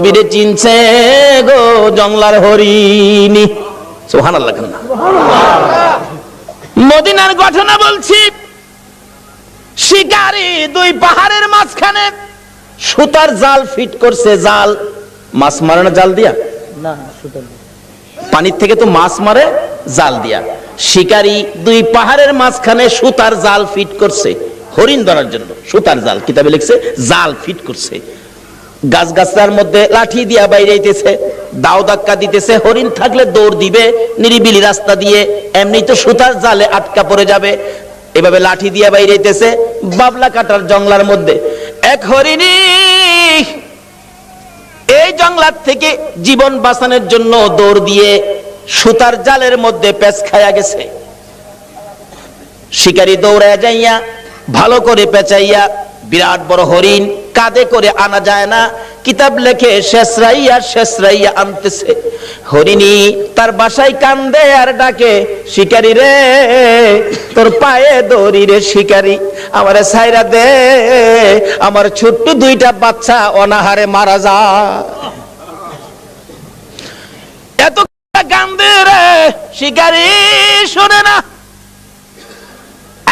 নবীরে চিনছে গো জংলার হরিণী। সুবহানাল্লাহ। মদিনার ঘটনা বলছি। শিকারী দুই পাহাড়ের মাঝখানে সুতার জাল ফিট করছে। জাল মাছ মারে না জাল দিয়া? না, সুতার পানির থেকে তো মাছ মারে জাল দিয়া। শিকারী দুই পাহাড়ের মাঝখানে সুতার জাল ফিট করছে হরিণ ধরার জন্য। সুতার জাল, কিতাবে লিখছে জাল ফিট করছে। গাছ গাছার মধ্যে লাঠি দিয়া বাইরে আইতেছে, দাও ধাক্কা দিতেছে। হরিণ থাকলে দৌড় দিবে নিরিবিলি রাস্তা দিয়ে, এমনি তো সুতার জালে আটকা পড়ে যাবে। এভাবে লাঠি দিয়া বাইরে আইতেছে বাবলা কাটার জঙ্গলার মধ্যে। এক হরিণী এই জঙ্গলার থেকে জীবন বাঁচানোর জন্য দৌড় দিয়ে সুতার জালের মধ্যে পেঁচ খায়া গেছে। শিকারী দৌড়ায় যাইয়া ভালো করে পেঁচাইয়া বিরাট বড় হরিণ কাঁধে করে আনা যায় না। কিতাব লেখে শেষরাইয়া আনতেছে। হরিণী তার বাসায় কান্দে আর ডাকে, শিকারী রে তোর পায়ে দড়ি রে শিকারী, আমারে ছাইরা দে, আমার ছোট্ট দুইটা বাচ্চা অনাহারে মারা যায়। এত কান্দে রে শিকারী, শোনে না।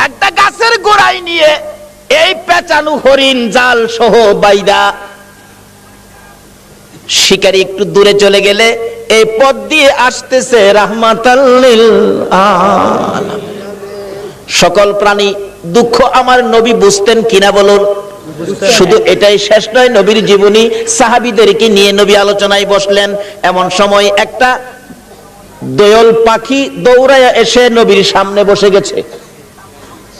একটা গাছের গোড়ায় নিয়ে এই পেঁচানো হরিণ জাল সহ বাইদা শিকারী একটু দূরে চলে গেলে এই পথ দিয়ে আসতেছে রাহমাতাল লিল আলামিন। সকল প্রাণী দুঃখ আমার নবী বুঝতেন কিনা বলুন? শুধু এটাই শেষ নয়, নবীর জীবনী সাহাবীদেরকে নিয়ে নবী আলোচনায় বসলেন। এমন সময় একটা দোয়েল পাখি দৌড়ায়া এসে নবীর সামনে বসে গেছে।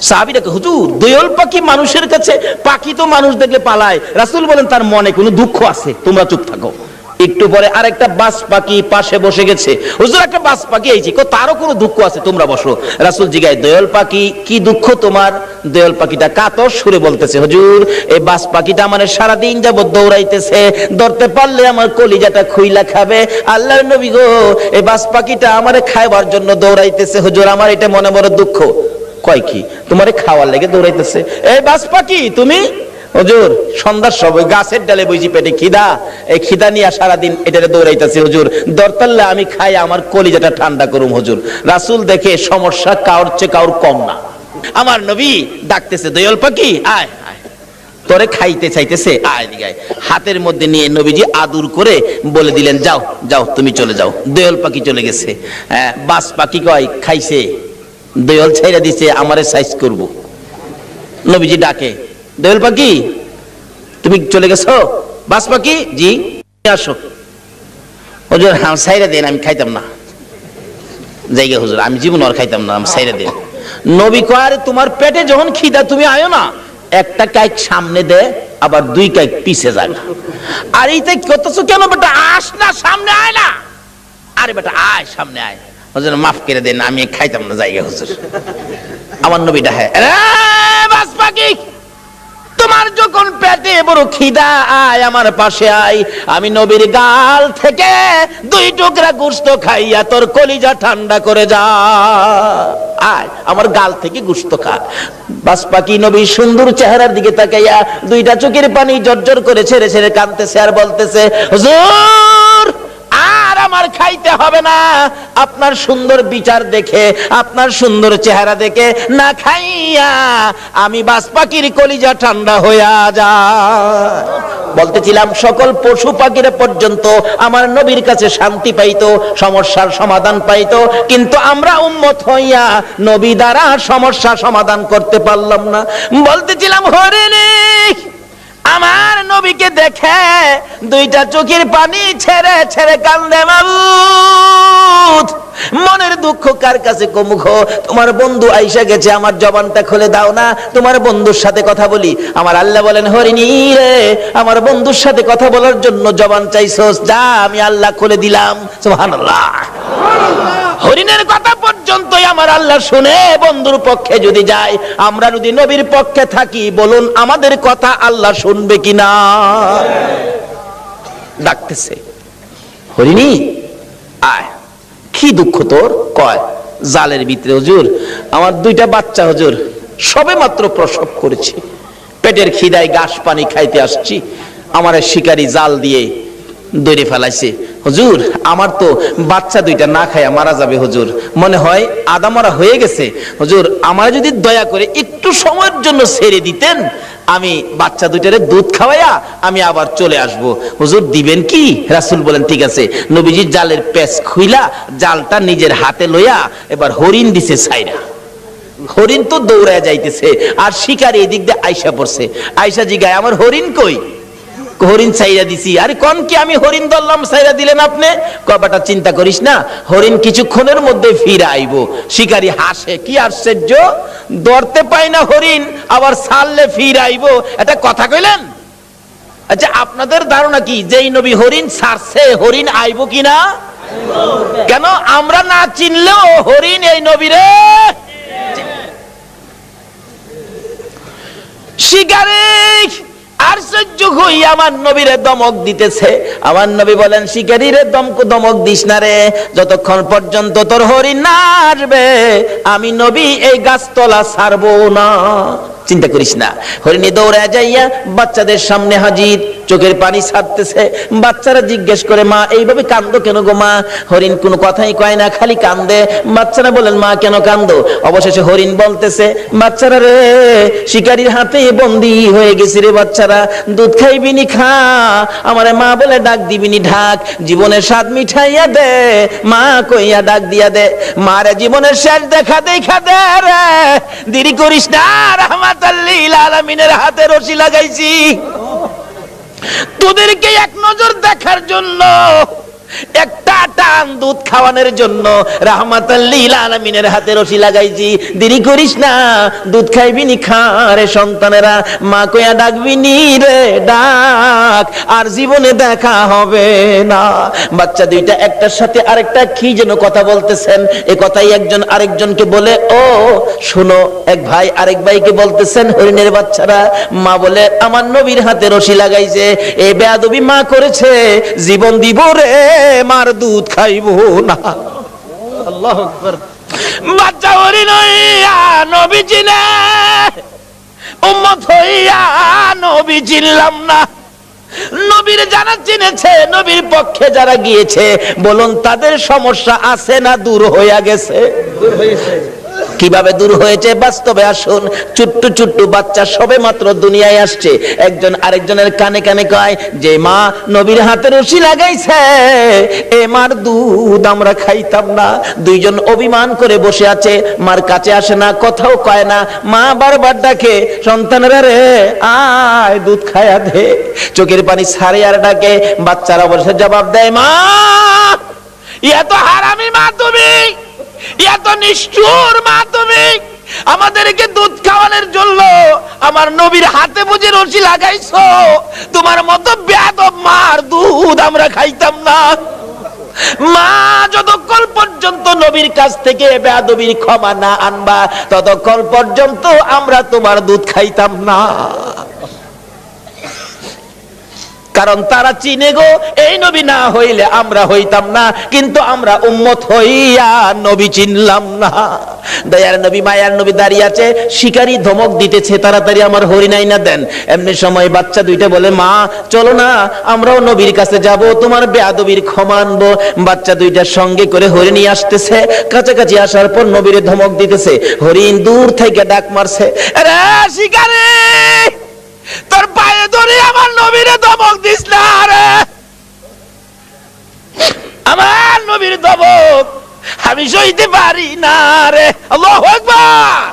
সাহাবীরা কে, হুজুর দোয়েল পাখি মানুষের কাছে, পাখি তো মানুষ দেখলে পালায়। রাসূল বলেন তার মনে কোনো দুঃখ আছে, তোমরা চুপ থাকো। একটু পরে আরেকটা বাজ পাখি পাশে বসে গেছে। হুজুর একটা বাজ পাখি আইছে, তারও কোনো দুঃখ আছে, তোমরা বসো। রাসূল জিগায়, দোয়েল পাখি কি দুঃখ তোমার? দোয়েল পাখিটা কাতর সুরে বলতেছে, হুজুর এই বাজ পাখিটা আমার সারাদিন যাবত দৌড়াইতেছে, ধরতে পারলে আমার কলিজাটা খুইলা খাবে। আল্লাহর নবী গো, এই বাজ পাখিটা আমারে খাইবার জন্য দৌড়াইতেছে, হুজুর আমার এটা মনে বড় দুঃখ। কয় কি তোমারে খাওয়ার লেগে দৌড়াইতেছে? এই বাজ পাখি তুমি? হুজুর সন্ধ্যার সময় গাছের ডালে বইছি, পেটে খিদা, এই খিদা নিয়ে সারাদিন এটারে দৌড়াইতেছে, হুজুর দরতাল্লে আমি খাই আমার কলিজাটা ঠান্ডা করুম হুজুর। রাসূল দেখে সমস্যা কাউর চেয়ে কাউর কম না। আমার নবী ডাকতেছে, দোয়েল পাখি আয় আয়, তোরে খাইতে চাইতেছে, আয় দিগায়। হাতের মধ্যে নিয়ে নবীজি আদর করে বলে দিলেন, যাও যাও তুমি চলে যাও। দোয়েল পাখি চলে গেছে। বাজ পাখি কয় খাইছে, দোয়েল ছাইরা দিছে, আমারে সাইজ করব। নবীজি ডাকে, দোয়েল পাখি তুমি চলে গেছো? বাজ পাখি জি, আসো। হুজুর ছাইরা দেন, আমি খাইতাম না। জায়গা হুজুর আমি জীবন আর খাইতাম না, আমি ছাইরা দেন। নবী কয়, তোমার পেটে যখন খিদা তুমি আয়ো না, একটা কাইক সামনে দে, আবার দুই কাইক পিছে যাক। আর এইটা করতেছো কেন বেটা? আস না, সামনে আয় না। আরে বেটা আয়, সামনে আয়। হুজুর মাফ করে দেন, আমি খাইতাম না জায়গা হুজুর। আমার নবী ডাহে, বাজ পাখি তোমার যখন পেটে বড় খিদা, আয় আমার পাশে আয়, আমি নবীর গাল থেকে দুই টুকরা গোশত খাইয়া তোর কলিজা ঠান্ডা করে যা। আয় আমার গাল থেকে গোশত খা। বাজ পাখি নবীর সুন্দর চেহারার দিকে তাকাইয়া দুইটা চোখের পানি জর্জর করে ছেড়ে ছেড়ে কাঁদতেছে আর বলতেছে, হুজুর আর আমার খাইতে হবে না, আপনার সুন্দর বিচার দেখে, আপনার সুন্দর চেহারা দেখে না খাইয়া আমি বাজ পাখির কলিজা ঠান্ডা হইয়া যায়। বলতেছিলাম সকল পশু পাখিরা পর্যন্ত আমার নবীর কাছে শান্তি পাইতো, সমস্যার সমাধান পাইতো, কিন্তু আমরা উম্মত হইয়া নবী দ্বারা সমস্যা সমাধান করতে পারলাম না। বলতেছিলাম হরিণী আমার নবীকে দেখে দুইটা চোখের পানি ছেড়ে ছেড়ে কান্দে। মাবুদ মনের দুঃখ কার কাছে কমুখ? তোমার বন্ধু আইসা গেছে, আমার জবানটা খুলে দাও না, তোমার বন্ধুর সাথে কথা বলি। আমার আল্লাহ বলেন, হরিণী রে আমার বন্ধুর সাথে কথা বলার জন্য জবান চাইছস, যা আমি আল্লাহ খুলে দিলাম। সুবহানাল্লাহ। হরিণের কথা পর্যন্তই আমার আল্লাহ শুনে বন্ধুর পক্ষে যদি যায়, আমরা যদি নবীর পক্ষে থাকি, বলুন আমাদের কথা আল্লাহ শুনবে কিনা? ডাকতেছে, হরিণী আয়, কি দুঃখ তোর? কয় জালের ভিতরে হুজুর আমার দুইটা বাচ্চা, হুজুর সবে মাত্র প্রসব করেছি, পেটের খিদায় ঘাস পানি খাইতে আসছি, আমার শিকারী জাল দিয়ে দৌড়ে ফেলাইছে। হুজুর আমার তো বাচ্চা দুইটা না খায়া মারা যাবে হুজুর, মনে হয় আদা মরা হয়ে গেছে। হুজুর আমার যদি দয়া করে একটু সময়ের জন্য ছেড়ে দিতেন, আমি বাচ্চা দুইটারে দুধ খাওয়াইয়া আমি আবার চলে আসব। হুজুর দিবেন কি? রাসূল বলেন ঠিক আছে। নবীজি জালের পেঁচ খুইলা জালটা নিজের হাতে লইয়া এবার হরিণ দিছে ছাইরা। হরিণ তো দৌড়ায় যাইতেছে আর শিকারী এদিক দিয়ে আইসা পড়ছে। আইসা জিগায় আমার হরিণ কই? হরিণ ছাইরা দিছি। আরে কোন কি আমি হরিণ ধরলাম ছাইরা দিলেন আপনি? কবাটা চিন্তা করিস না, হরিণ কিছুক্ষণের মধ্যে ফিরে আইব। শিকারী হাসে, কি আশ্চর্য, ধরতে পাই না হরিণ আবার ছাড়লে ফিরে আইব, এটা কথা কইলেন? আচ্ছা আপনাদের ধারণা কি যেই নবী হরিণ ছাড়ছে হরিণ আইব কিনা? কেন আমরা না চিনলেও হরিণ এই নবীরে শিকারী আশ্চর্য হই আমার নবীরে দমক দিতেছে। আমার নবী বলেন শিকারীরে দমক দিস না রে, যতক্ষণ পর্যন্ত তোর হরিণ না আসবে আমি নবী এই গাছতলা ছাড়বো না। চিন্তা করিস না। হরিণী দৌড়ে যাইয়া বাচ্চাদের সামনে হাজির, চোখের পানি ছাড়তেছে। বাচ্চারা জিজ্ঞেস করে মা এইভাবে কান্দো কেন গো মা? হরিণ কোনো কথাই কয় না, খালি কান্দে। বাচ্চারা বলেন মা কেন কান্দো? অবশেষে হরিণ বলতেছে বাচ্চারা রে শিকারীর হাতে বন্দী হয়ে গেছি রে বাচ্চারা, দুধ খাইবিনি খা, আমারে মা বলে ডাক দিবিনি ঢাক, জীবনের স্বাদ মিঠাইয়া দে মা কইয়া ডাক দিয়া দে, মারে জীবনের শেষ দেখা দেখা দে রে, দেরি করিস না, রাহমাতাল লিল আলামিনের হাতে রশি লাগাইছি তোদেরকে এক নজর দেখার জন্য, একটা টান দুধ খাওয়ানোর জন্য রাহমাতাল লিল আলামিনের হাতে রশি লাগাইছি, দেরি করিস না, দুধ খাইবি নি খা রে সন্তানেরা, মা কইয়া ডাকবি নি রে ডাক, আর জীবনে দেখা হবে না। বাচ্চা দুইটা একটার সাথে আরেকটা কি যেন কথা বলতেছেন, এ কথাই একজন আরেকজনকে বলে ও শোনো, এক ভাই আরেক ভাইকে বলতেছেন হরিণের বাচ্চারা, মা বলে আমার নবীর হাতে রশি লাগাইছে, এই বেয়াদবি মা করেছে, জীবন দিব রে মার দুধ খাইবো না। আল্লাহু আকবার। বাচ্চা হরিণ হইয়া নবী চিনে, উম্মত হইয়া নবী চিনলাম না। নবীর যারা চিনেছে, নবীর পক্ষে যারা গিয়েছে, বলুন তাদের সমস্যা আছে না দূর হইয়া গেছে? দূর হয়েছে। কিভাবে দূর হয়েছে বাস্তবে আসুন। ছোট্ট ছোট্ট বাচ্চা সবে মাত্র দুনিয়ায় আসছে, একজন আরেকজনের কানে কানে কয় যে মা নবীর হাতে রশি লাগাইছে, এ মার দুধ আমরা খাইতাম না। দুইজন অভিমান করে বসে আছে, মার কাছে আসে না, কথাও কয় না, মা বারবার ডাকে সন্তানেরা রে আয় দুধ খায়া দে, চোখের পানি ছাড়ে আর ডাকে, বাচ্চারা অবশ্য জবাব দেয় মা এত হারামি মা তুমি, এত নিষ্ঠুর মা তুমি, আমাদেরকে দুধ খাওয়ানোর জন্য আমার নবীর হাতে বুঝে রশি লাগাইছো, তোমার মতো বেয়াদব মার দুধ আমরা খাইতাম না। মা যতক্ষণ পর্যন্ত নবীর কাছ থেকে বেয়াদবির ক্ষমা না আনবা ততক্ষণ পর্যন্ত আমরা তোমার দুধ খাইতাম না। কারণ তারা চিনে গো এই নবী না হইলে আমরা হইতাম না, কিন্তু আমরা উম্মত হইয়া নবী চিনলাম না। দয়ার নবী মায়ার নবী দাঁড়িয়ে আছে, শিকারী ধমক দিতেছে তাড়াতাড়ি আমার হরিণ আইনা দেন। এমনি সময় বাচ্চা দুইটা বলে মা চলো না আমরাও নবীর কাছে যাব, তোমার বেয়াদবির ক্ষমা আনবো। বাচ্চা দুইটার সঙ্গে করে হরিণ নিয়ে আসতেছে, কাছাকাছি আসার পর নবীরে ধমক দিতেছে, হরিণ দূর থেকে ডাক মারছে, আরে শিকারী তোর পায়ে ধরে আমার নবীরে ধমক দিস না রে, আমার নবীর ধমক আমি সইতে পারি না রে। আল্লাহু আকবার।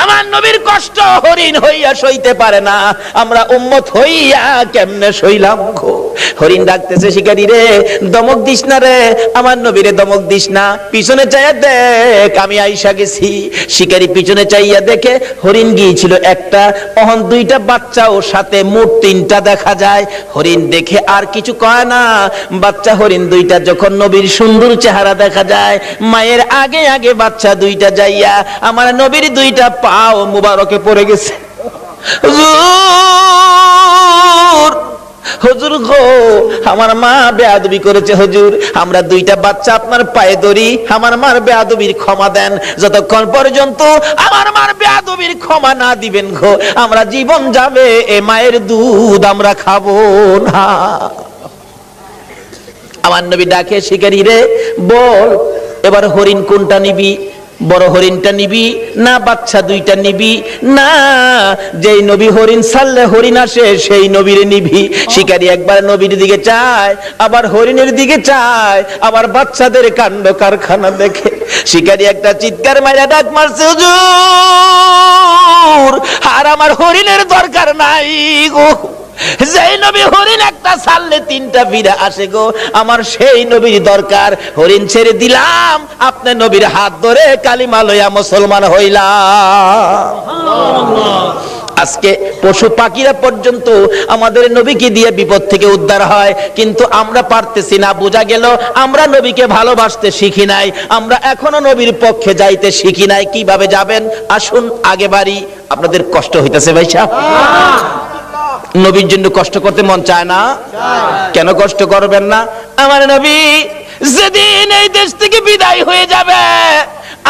আমার নবীর কষ্ট হরিণ হইয়া সইতে পারে না, আমরা উম্মত হইয়া কেমনে সইলাম গো। হরিণ ডাকতেছে শিকারী রে দমক দিস না রে, আমার নবীরে দমক দিস না, পিছনে চাইয়া দেখ আমি আইসা গেছি। শিকারী পিছনে চাইয়া দেখে হরিণ গিয়েছিল একটা, অহন দুইটা বাচ্চাও সাথে, মোট তিনটা দেখা যায়। হরিণ দেখে আর কিছু কয় না। বাচ্চা হরিণ দুইটা যখন নবীর সুন্দর চেহারা দেখা যায়, মায়ের আগে আগে বাচ্চা দুইটা যাইয়া আমার নবীর দুইটা পাও মুবারকে পড়ে গেছে। হুজুর হুজুর গো আমার মা বেয়াদবি করেছে হুজুর, আমরা দুইটা বাচ্চা আপনার পায়ে ধরি, আমার মার বেয়াদবির ক্ষমা দেন। যতক্ষণ পর্যন্ত আমার মার বেয়াদবির ক্ষমা না দিবেন গো আমরা জীবন যাবে এ মায়ের দুধ আমরা খাবো না। আমার নবী ডাকে শিকারী রে বল এবার হরিণ কোনটা নিবি, বড় হরিণটা নিবি না বাচ্চা দুইটা নিবি? না, যেই নবী হরিণ ছাড়লে হরিণ আসে সেই নবীরে নিবি। শিকারী একবার নবীর দিকে চায়, আবার হরিণের দিকে চায়, আবার বাচ্চাদের কাণ্ড কারখানা দেখে শিকারী একটা চিৎকার মাইরা ডাক মারছে, হুজুর আর আমার হরিণের দরকার নাই গো, যেই নবী হরিণ একটা ছাড়লে তিনটা ফিরে আসে গো, আমার সেই নবীর দরকার। হরিণ ছেড়ে দিলাম, আপনি নবীর হাত ধরে কালিমা লইয়া মুসলমান হইলাম। আজকে পশু পাখিরা পর্যন্ত আমাদের নবীকে দিয়ে বিপদ থেকে উদ্ধার হয়, কিন্তু আমরা পারতেছি না। বোঝা গেল আমরা নবীকে ভালোবাসতে শিখি নাই, আমরা এখনো নবীর পক্ষে যাইতে শিখি নাই। কিভাবে যাবেন আসুন আগে বাড়ি। আপনাদের কষ্ট হইতেছে ভাই সাহেব? নবীর জন্য কষ্ট করতে মন চায় না? কেন কষ্ট করবেন না? আমার নবী যেদিন এই দেশ থেকে বিদায় হয়ে যাবে,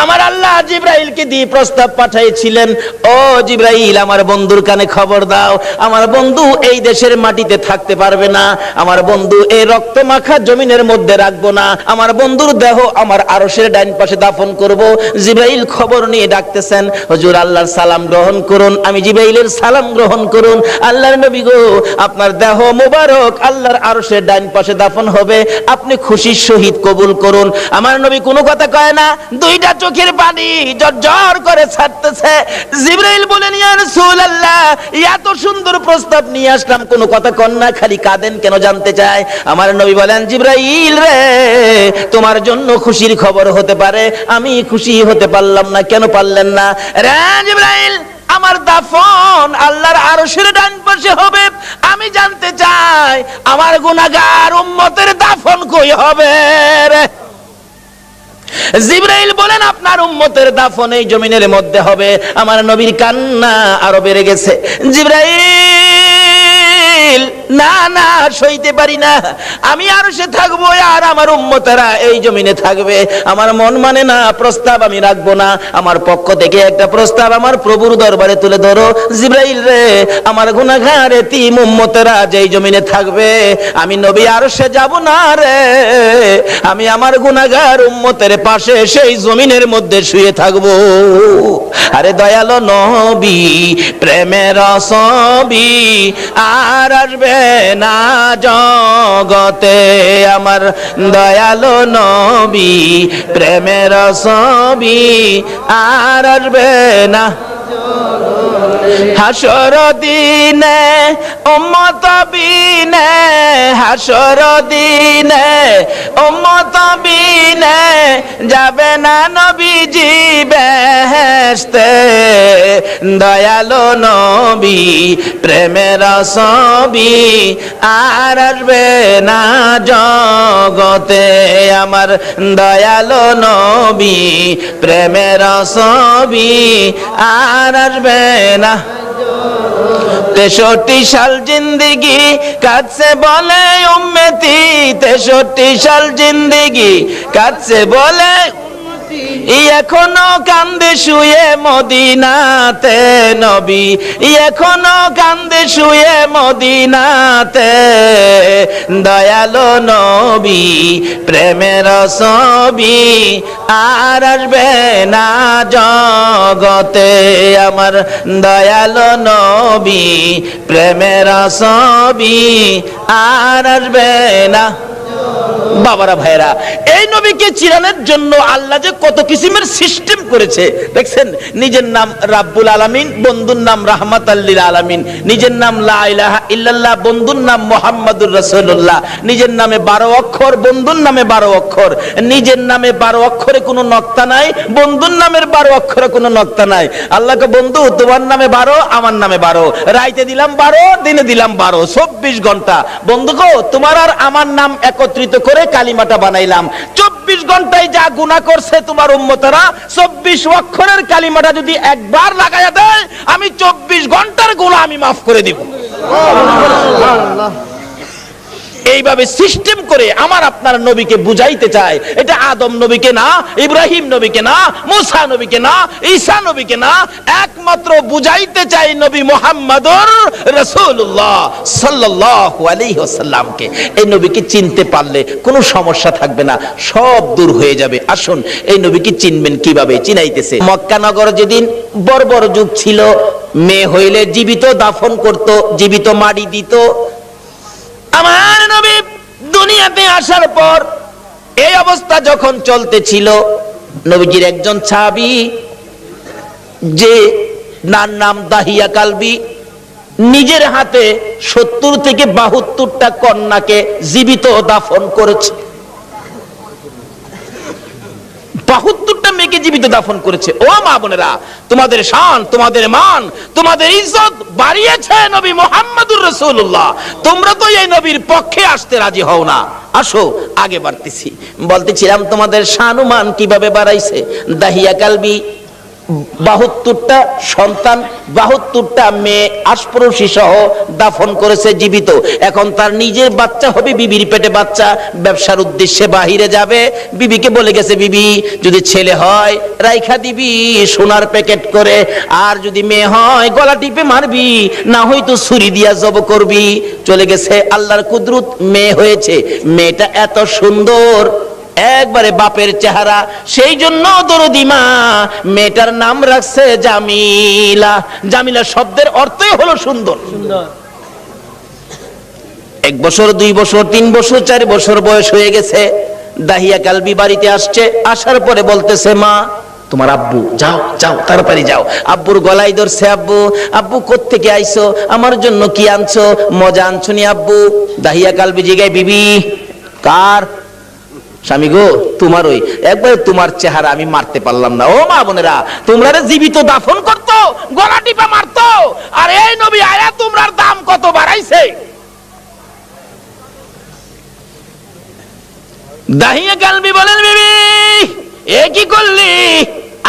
আমার আল্লাহ জিব্রাইলকে দিয়ে প্রস্তাব পাঠাইছিলেন, ও জিব্রাইল আমার বন্ধুর কানে খবর দাও, আমার বন্ধু এই দেশের মাটিতে থাকতে পারবে না, আমার বন্ধু এই রক্ত মাখা জমিনের মধ্যে রাখবো না, আমার বন্ধুর দেহ আমার আরশের ডাইন পাশে দাফন করব। জিব্রাইল খবর নিয়ে ডাকতেছেন, হুজুর আল্লাহর সালাম গ্রহণ করুন। আমি জিব্রাইলের সালাম গ্রহণ করুন। আল্লাহর নবী গো আপনার দেহ মোবারক আল্লাহর আরশের ডাইন পাশে দাফন হবে, আপনি খুশির সহিত কবুল করুন। আমার নবী কোনো কথা কয় না, দুইটা চোখের পানি জর্জর করে ছাড়তেছে। জিবরাইল বলেন, ইয়া রাসূলুল্লাহ এত সুন্দর প্রস্তাব নিয়ে আসলাম, কোনো কথা কন না, খালি কাঁদেন কেন জানতে চায়। আমার নবী বলেন, জিবরাইল রে তোমার জন্য খুশির খবর হতে পারে, আমি খুশি হতে পারলাম না। কেন পারলেন না? রে জিবরাইল আমার দাফন আল্লাহর আরশের ডান পাশে হবে, আমি জানতে চাই আমার গুনাহগার উম্মতের দাফন কই হবে রে? জিবরাইল বলেন, আপনার উম্মতের দাফন এই জমিনের মধ্যে হবে। আমার নবীর কান্না আরো বেড়ে গেছে। জিবরাইল না না সইতে পারি না, আমি আরশে থাকবো আর আমার উম্মতেরা এই জমিনে থাকবে, আমার মন মানে না, প্রস্তাব আমি রাখবো না। আমার পক্ষ থেকে একটা প্রস্তাব আমার প্রভুর দরবারে তুলে ধরো। জিবরাইল রে আমার গুনাহগার এতিম উম্মতেরা যেই জমিনে থাকবে, আমি নবী আরশে যাব না রে, আমি আমার গুনাহগার উম্মতের পাশে সেই জমিনের মধ্যে শুয়ে থাকবো। আরে দয়ালো নবী প্রেমের ছবি আর আসবে না জগতে, আমার দয়ালো নবী প্রেমের ছবি আর আসবে না হাসর দিনে উম্মত বিনে, হাসর দিনে উম্মত বিনে যাবে না নবীজি বেহেশতে, দয়ালো নবী প্রেমের ছবি আর আসবে না জগতে, আমার দয়ালো নবী প্রেমের ছবি আর আসবে না। 63 সাল জিন্দেগি কাটছে বলে উম্মতি, 63 সাল জিন্দেগি কাটছে বলে এখনো কান্দে শুয়ে মদিনাতে নবী, এখনো কান্দে শুয়ে মদিনাতে, দয়ালো নবী প্রেমের ছবি আর আসবে না জগতে, আমার দয়ালো নবী প্রেমের ছবি আর আসবে না। বাবারা ভাইরা, এই নবীকে চিরানোর জন্য আল্লাহ যে কত কিসিমের সিস্টেম করেছে দেখছেন। নিজের নাম রাব্বুল আলামিন, বন্ধুর নাম রাহমাতাল লিল আলামিন, নিজের নাম লা ইলাহা ইল্লাল্লাহ, বন্ধুর নাম মুহাম্মাদুর রাসূলুল্লাহ, নিজের নামে 12 অক্ষর, বন্ধুর নামে 12 অক্ষর, নিজের নামে 12 অক্ষরে কোনো নক্তা নাই, বন্ধুর নামের 12 অক্ষরে কোনো নক্তা নাই। আল্লাহকে বন্ধু তোমার নামে 12 আমার নামে 12, রাইতে দিলাম 12 দিনে দিলাম 12, 24 ঘন্টা। বন্ধু গো তোমার আর আমার নাম একত্রিত করে কালিমাটা বানাইলাম। 24 ঘন্টায় যা গুনাহ করছে তোমার উম্মতেরা, 24 অক্ষরের কালিমাটা যদি একবার লাগায়া দেয়, আমি 24 ঘন্টার গুনাহ আমি মাফ করে দিব। এইভাবে সিস্টেম করে আমার আপনার নবীকে বুঝাইতে চায়। এটা আদম নবীকে না, ইব্রাহিম নবীকে না, মুসা নবীকে না, ঈসা নবীকে না, একমাত্র বুঝাইতে চাই নবী মুহাম্মদুর রাসূলুল্লাহ সাল্লাল্লাহু আলাইহি ওয়াসাল্লামকে। এই নবীকে চিনতে পারলে কোনো সমস্যা থাকবে না, সব দূর হয়ে যাবে। আসুন এই নবীকে চিনবেন কিভাবে, চিনাইতেছে। মক্কা নগর যেদিন বর্বর যুগ ছিল, মেয়ে হইলে জীবিত দাফন করত, জীবিত মাটি দিত। আমার নবী দুনিয়াতে আসার পর এই অবস্থা যখন চলতেছিল, নবীজির একজন সাহাবী যে নাম দাহিয়া কালবি, নিজের হাতে 70 থেকে 72টা কন্যাকে জীবিত দাফন করেছে। 72টা মেয়েকে জীবিত দাফন করেছে। ও মা বোনেরা, তোমাদের শান, তোমাদের মান, তোমাদের ইজ্জত বাড়িয়েছে নবী মুহাম্মদুর রাসূলুল্লাহ। তোমরা তো এই নবীর পক্ষে আসতে রাজি হও না। আসো আগে বাড়তেছি। বলতেছিলাম তোমাদের শান ও মান কিভাবে বাড়াইছে। দাহিয়া কালবি 72টা সন্তান, 72টা মেয়ে আশপরশী সহ দাফন করেছে জীবিত। এখন তার নিজের বাচ্চা হবে, বিবির পেটে বাচ্চা, ব্যবসার উদ্দেশ্যে বাহিরে যাবে। বিবিকে বলে গেছে, বিবি যদি ছেলে হয় রাইখা দিবি সোনার প্যাকেট করে, আর যদি মেয়ে হয় গলা টিপে মারবি, না হয়তো ছুরি দিয়া জব করবি। চলে গেছে, আল্লাহর কুদরত মেয়ে হয়েছে। মেয়েটা এত সুন্দর, একবারে বাপের চেহারা, সেই জন্য দরদি মা মেয়েটার নাম রাখছে জামিলা। জামিলা শব্দের অর্থই হলো সুন্দর। 1 বছর, 2 বছর, 3 বছর, 4 বছর বয়স হয়ে গেছে। দাহিয়া কালবি বাড়িতে আসছে। আসার পরে বলতেছে, মা তোমার আব্বু, যাও যাও তাড়াতাড়ি যাও। আব্বুর গলায় ধরছে, আব্বু আব্বু কোত্থেকে আইছো, আমার জন্য কি আনছো, মজা আনছো নি আব্বু? দাহিয়া কালবি জিগায়, বিবি কার? স্বামী গো তোমারই। একবার তোমার চেহারা আমি মারতে পারলাম না। ও মা বোনেরা, তোমরা জীবিত দাফন করতো, গলা টিপা মারতো, আর এই নবী আয়া তোমরার দাম কত বাড়াইছে। দাহিয়া কালবি বলেন, বিবি এ কি করলি,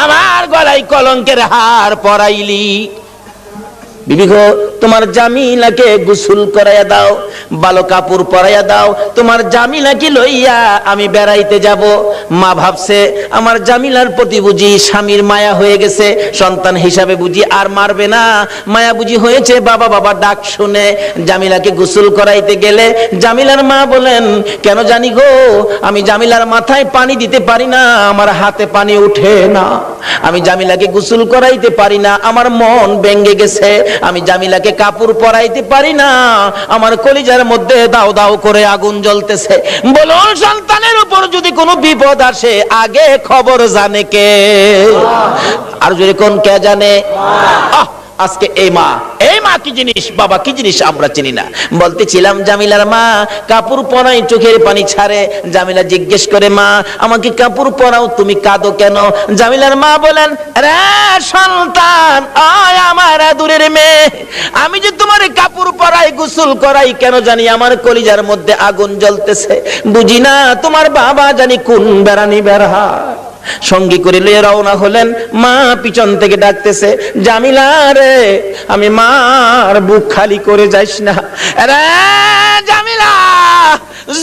আমার গলায় কলঙ্কের হার পরাইলি। বিবি গো তোমার জামিলাকে গোসল করাইয়া দাও, ভালো কাপড় পরাইয়া দাও, তোমার জামিলাকে লইয়া আমি বেড়াইতে যাব। মা ভাবছে আমার জামিলার প্রতি বুঝি স্বামীর মায়া হয়ে গেছে, সন্তান হিসাবে বুঝি আর মারবে না, মায়া বুঝি হয়েছে। বাবা বাবা ডাক শুনে জামিলাকে গোসল করাইতে গেলে জামিলার মা বলেন, কেন জানি গো আমি জামিলার মাথায় পানি দিতে পারি না, আমার হাতে পানি উঠে না, আমি জামিলাকে গোসল করাইতে পারি না, আমার মন ভেঙে গেছে, আমি জামিলাকে কাপড় পরাইতে পারি না, আমার কলিজার মধ্যে দাও দাও করে আগুন জ্বলতেছে। বলুন, সন্তানের উপর যদি কোনো বিপদ আসে আগে খবর জানে কে? আর যদি কোন কে জানে? আজকে এই মা কি জিনিস, বাবা কি জিনিস আমরা চিনি না। বলতেছিলাম জামিলার মা কাপড় পরাই, চোখের পানি ছাড়ে। জামিলা জিজ্ঞেস করে, মা আমাকে কাপড় পরাও, তুমি কাঁদো কেন? জামিলার মা বলেন, রে সন্তান, আয় আমার আদুরের মেয়ে, আমি যে তোমার কাপড় পরাই, গোসল করাই, কেন জানি আমার কলিজার মধ্যে আগুন জ্বলতেছে। বুঝি না তোমার বাবা জানি কোন বেড়ানি বেড়া। সঙ্গী করে লিয়ে রওনা হলেন। মা পিছন থেকে ডাকতেছে, জামিলা রে, আমি মার বুক খালি করে যাইস না রে জামিলা,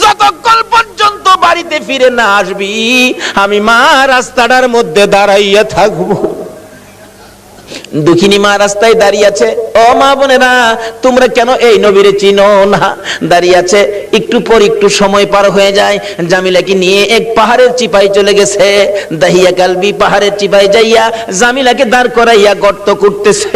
যতক্ষণ পর্যন্ত বাড়িতে ফিরে না আসবি আমি মা রাস্তাটার মধ্যে দাঁড়াইয়া থাকবো। দুঃখিনী মা রাস্তায় দাঁড়িয়ে আছে। ও মা বোনেরা, তোমরা কেন এই নবীরে চিনো না? দাঁড়িয়ে আছে। একটু পর একটু সময় পার হয়ে যায়। জামিলাকে নিয়ে এক পাহাড়ের চিপায় চলে গেছে। দাহিয়া কালবি পাহাড়ের চিপায় যাইয়া জামিলাকে দাঁড় করাইয়া গর্ত করতেছে।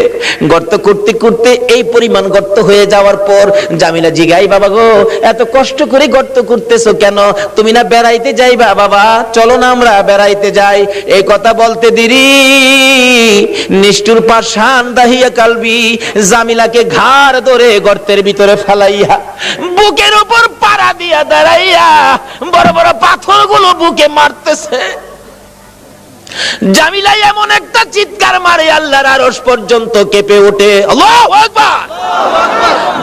গর্ত করতে করতে এই পরিমাণ গর্ত হয়ে যাওয়ার পর জামিলা জিগাই, বাবা গো এত কষ্ট করে গর্ত করতেছো কেন? তুমি না বেড়াইতে যাইবা? বাবা চলো না আমরা বেড়াইতে যাই। এই কথা বলতে দেরি নিষ্ঠুর পাষাণ দাহিয়া কালবি জামিলাকে ঘাড় ধরে গর্তের ভিতরে ফেলাইয়া বুকের উপর পাড়া দিয়া দাঁড়াইয়া বড় বড় পাথরগুলো বুকে মারতেছে। জামিলা এমন একটা চিৎকার মারে আল্লাহর আরশ পর্যন্ত কেঁপে ওঠে। আল্লাহু আকবার।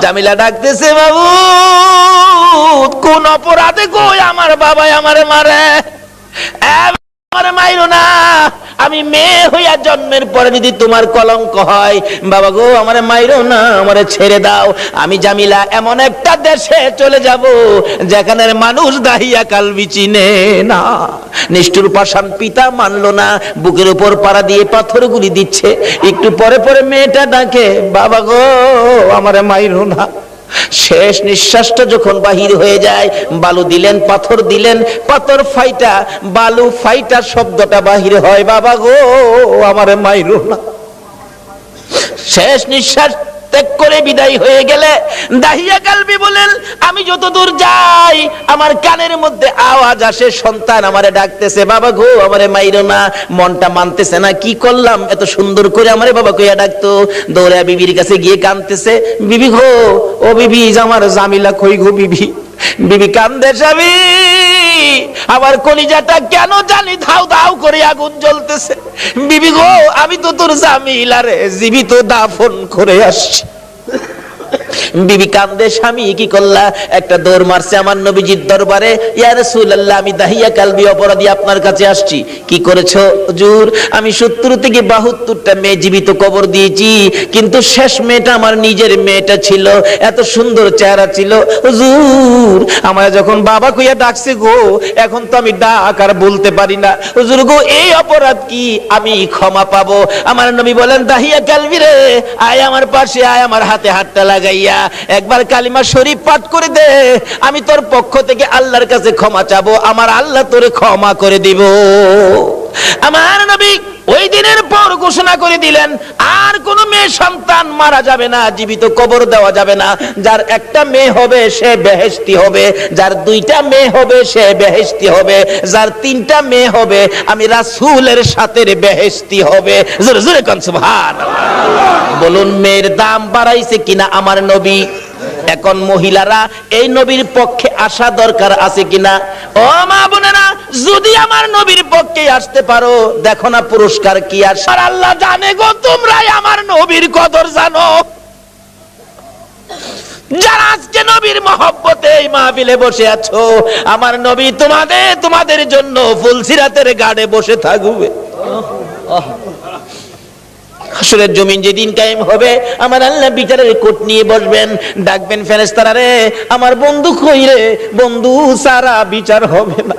জামিলা ডাকতেছে, বাবু কোন অপরাধে গো আমার বাবা আমারে মারে? আমারে মাইরো না, আমি মেয়ে হইয়া জন্মের পরে যদি তোমার কলঙ্ক হয়, বাবা গো আমারে মাইরো না, আমারে ছেড়ে দাও। আমি জামিলা এমন একটা দেশে চলে যাব যেখানে মানুষ দাহিয়া কালবি চিনে না। নিষ্ঠুর পাষাণ পিতা মানলো না, বুকের উপর পাড়া দিয়ে পাথরগুলি দিচ্ছে। একটু পরে পরে মেয়েটা ডাকে, বাবা গো আমারে মাইরো না। শেষ নিঃশ্বাসটা যখন বাহির হয়ে যায়, বালু দিলেন, পাথর দিলেন, পাথর ফাইটা বালু ফাইটা শব্দটা বাহির হয়, বাবা গো আমারে মাইরো না। শেষ নিঃশ্বাস ত্যাগ করে বিদায় হয়ে গেলে দাহিয়া কালবি বলেন, আমি যতদূর যাই আমার কানের মধ্যে আওয়াজ আসে, সন্তান আমারে ডাকতেছে, বাবা গো আমারে মাইরো না। মনটা মানতেছে না, কি করলাম, এত সুন্দর করে আমারে বাবা কইয়া ডাকতো। দৌড়া বিবির কাছে গিয়ে কাঁদতেছে, বিবি গো, ও বিবি আমার জামিলা কই গো বিবি। বিবি কান্দে, স্বামী আমার কলিজাটা কেন জানি ধাউ ধাউ করে আগুন জ্বলতেছে। বিবি গো আমি তো তোর জামিলারে জীবিত দাফন করে আসছি। বিবি কান্দে, স্বামী কি করলা? একটা দৌড় মারছে আমার নবীজির দরবারে, ইয়া রাসূলুল্লাহ আমি দাহিয়া কালবি অপরাধী আপনার কাছে আসছি। কি করেছো হুজুর? আমি 70 থেকে 72টা মেয়ে জীবিত কবর দিয়েছি, কিন্তু শেষ মেয়েটা আমার নিজের মেয়েটা ছিল, এত সুন্দর চেহারা ছিল হুজুর। আমার যখন বাবা কইয়া ডাকছে গো, এখন তো আমি ডাক আর বলতে পারি না হুজুর গো, এই অপরাধ কি আমি ক্ষমা পাবো? আমার নবী বলেন, দাহিয়া কালবি রে আয় আমার পাশে আয়, আমার হাতে হাতটা লাগাইয়া একবার কালিমা শরীফ পাঠ করে দে, আমি তোর পক্ষ থেকে আল্লাহর কাছে ক্ষমা চাবো, আমার আল্লাহ তোরে ক্ষমা করে দিব। আমার নবী ওই দিনের পর ঘোষণা করে দিলেন, আর কোন মেয়ে সন্তান মারা যাবে না, জীবিত কবর দেওয়া যাবে না। যার একটা মেয়ে হবে সে বেহেশতি হবে, যার 2টা মেয়ে হবে সে বেহেশতি হবে, যার 3টা মেয়ে হবে আমি রাসূলের সাথে বেহেশতি হবে। জোরে জোরে কোন সুবহানাল্লাহ। বলুন মেয়ের দাম বাড়াইছে কিনা আমার নবী? এখন মহিলারা এই নবীর পক্ষে আসা দরকার আছে কিনা? ও মা বোনেরা, যদি আমার নবীর পক্ষে আসতে পারো, দেখো না পুরস্কার কি আর আল্লাহ জানে গো, তোমরাই আমার নবীর কদর জানো। যারা আজকে নবীর মহব্বতে এই মাহফিলে বসে আছো, আমার নবী তোমাদের জন্য ফুলসিরাতের গাড়ে বসে থাকবে। হাসরের জমিন যেদিন কায়েম হবে, আমার আল্লাহ বিচারের কোট নিয়ে বসবেন, ডাকবেন ফেরেশতারা রে আমার বন্ধু কই রে, বন্ধু সারা বিচার হবে না,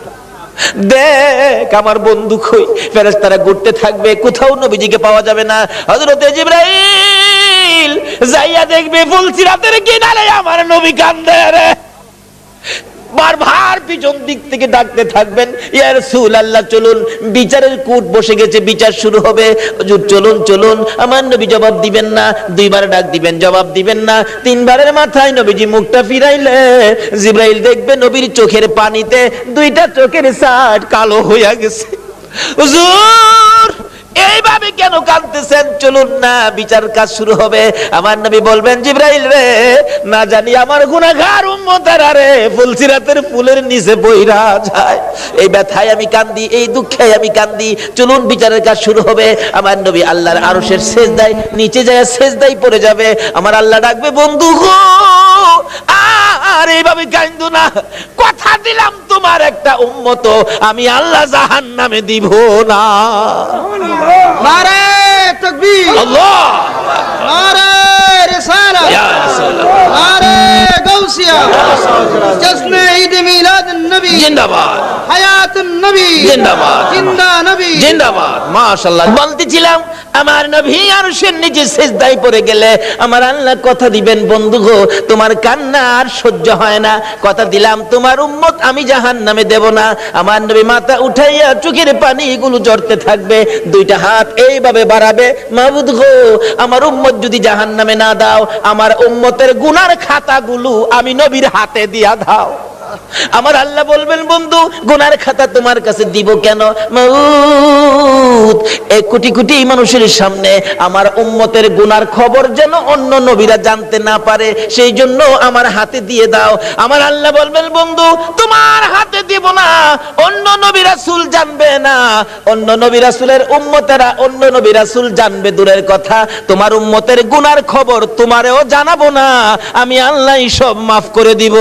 দেখ আমার বন্ধু কই। ফেরেশতারা ঘুরতে থাকবে, কোথাও নবীজিকে পাওয়া যাবে না। হযরতে জিবরাইল যাইয়া দেখবে ফুলসিরাতের কিনারে আমার নবী কান্দে রে। বারবার পিছন দিক থেকে ডাকতে থাকবেন, ইয়া রাসূলুল্লাহ চলুন, বিচারের কোট বসে গেছে, বিচার শুরু হবে, হুজুর চলুন চলুন। আমার নবী জবাব দিবেন না, 2বার ডাক দিবেন জবাব দিবেন না, 3বারের মাথায় নবীজি মুখটা ফিরাইলে জিবরাইল দেখবে নবীর চোখের পানিতে 2টা চোখের সাট কালো হইয়া গেছে। হুজুর এইভাবে কেন কাঁদতেছেন? চলুন না, বিচার কাজ শুরু হবে। আমার নবী বলবেন, জিবরাইল রে না জানি আমার গুনাহগার উম্মতেরা রে ফুলসিরাতের ফুলের নিচে বইরা যায়, এই ব্যথায় আমি কান্দি, এই দুঃখে আমি কান্দি। চলুন বিচারের কাজ শুরু হবে। আমার নবী আল্লাহর আরশের সেজদায় নিচে যায়, সেজদায় পড়ে যাবে। আমার আল্লাহ ডাকবে, বন্ধু গো আর এইভাবে কান্দো না, কথা দিলাম তোমার একটা উম্মত আমি আল্লাহ জাহান্নামে দিব না। নারে তাকবীর, আল্লাহ নারে রিসালাত, ইয়া রাসূলুল্লাহ, নারে গাউসিয়া, জশ্নে ঈদ মিলাদুন নবী জিন্দাবাদ, হায়াতুন নবী জিন্দাবাদ, জিন্দা নবী জিন্দাবাদ। মাশাআল্লাহ। বলতেছিলাম আমার নবী আরশের নিচে সিজদায় পড়ে গেলে আমার আল্লাহ কথা দিবেন, বন্ধু গো তোমার কান্না আর সহ্য হয় না, কথা দিলাম তোমার উম্মত আমি জাহান্নামে দেব না। আমার নবী মাথা উঠাইয়া চোখের পানিগুলো ঝরতে থাকবে, 2টা হাত এইভাবে বাড়াবে, মাবুদ গো আমার উম্মত যদি জাহান্নামে না দাও, আমার উম্মতের গুনার খাতাগুলো আমি নবীর হাতে দিয়া দাও। আমার আল্লাহ বলবেন, বন্ধু গুনার খাতা তোমার কাছে দিব কেন? মাউত এই কোটি কোটি মানুষের সামনে আমার উম্মতের গুনার খবর যেন অন্য নবীরা জানতে না পারে, সেই জন্য আমার হাতে দিয়ে দাও। আমার আল্লাহ বলবেন, বন্ধু তোমার হাতে দিব না, অন্য নবী রাসূল জানবে না, অন্য নবী রাসূলের উম্মতেরা অন্য নবী রাসূল জানবে দূরের কথা, তোমার উম্মতের গুনার খবর তোমারেও জানাবো না, আমি আল্লাহই সব মাফ করে দিব।